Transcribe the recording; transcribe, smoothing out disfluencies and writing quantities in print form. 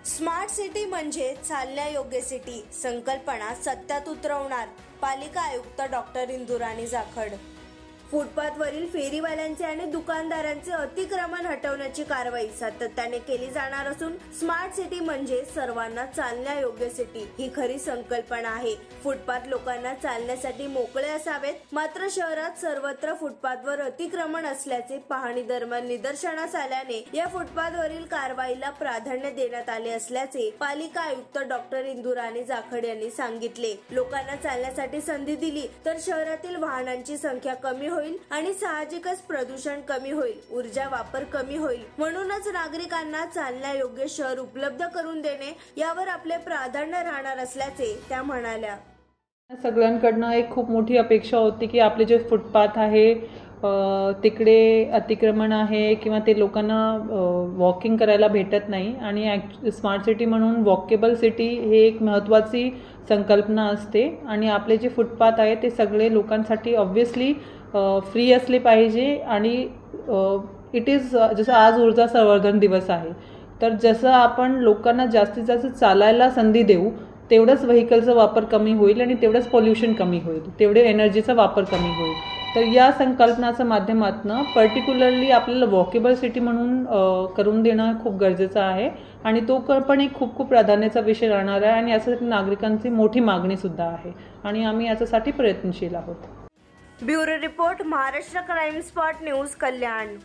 Smart city म्हणजे चालण्यायोग्य city संकल्पना सत्यात उतरवणार पालिका आयुक्त डॉक्टर इंदुराणी जाखड। फुटपाथवरील फेरीवाल्यांचे आणि दुकानदारांचे अतिक्रमण हटवण्याची कारवाई सातत्याने केली जाणार असून स्मार्ट सिटी म्हणजे सर्वांना चालण्यायोग्य सिटी ही खरी संकल्पना आहे। फुटपाथ लोकांना चालण्यासाठी मोकळे असावेत, मात्र शहरात सर्वत्र फुटपाथवर अतिक्रमण असल्याचे पाहणी दरम्यान निदर्शनास आल्याने या फुटपाथवरील कारवाईला प्राधान्य देण्यात आले असल्याचे पालिका आयुक्त डॉक्टर इंदुराणी जाखड यांनी सांगितले। लोकांना चालण्यासाठी संधी दिली तर शहरातील वाहनांची संख्या कमी होईल आणि साहजिकच प्रदूषण कमी होईल, ऊर्जा वापर कमी होईल। म्हणूनच नागरिकांना चालण्यायोग्य शहर उपलब्ध करून देणे यावर आपले प्राधान्य राहणार असल्याचे त्या म्हणाल्या। सगळ्यांकडनं एक खूप मोठी अपेक्षा होती की आपले जे फुटपाथ आहे तिकडे अतिक्रमण आहे किंवा ते लोकांना वॉकिंग करायला भेटत नाही आणि स्मार्ट सिटी म्हणून वॉकेबल सिटी हे एक महत्त्वाची संकल्पना असते आणि आपले जे फुटपाथ आहे ते सगळे लोकांसाठी ऑब्व्हियसली फ्री असले पाहिजे आणि इट इज जसं आज ऊर्जा संवर्धन दिवस आहे तर जसं आपण लोकांना जास्तीत जास्त चालायला संधी देऊ तेवढंच व्हेकलचा वापर कमी होईल आणि तेवढंच पोल्युशन कमी होईल, तेवढे एनर्जीचा वापर कमी होईल। तर या संकल्पनाच्या माध्यमातून पर्टिक्युलरली आपल्याला वॉकेबल सिटी म्हणून करून देणं खूप गरजेचं आहे आणि तो पण एक खूप प्राधान्याचा विषय राहणार आहे आणि यासाठी नागरिकांची मोठी मागणी सुद्धा आहे आणि आम्ही याच्यासाठी प्रयत्नशील आहोत। Bureau report, Maharashtra crime spot news, कल्याण।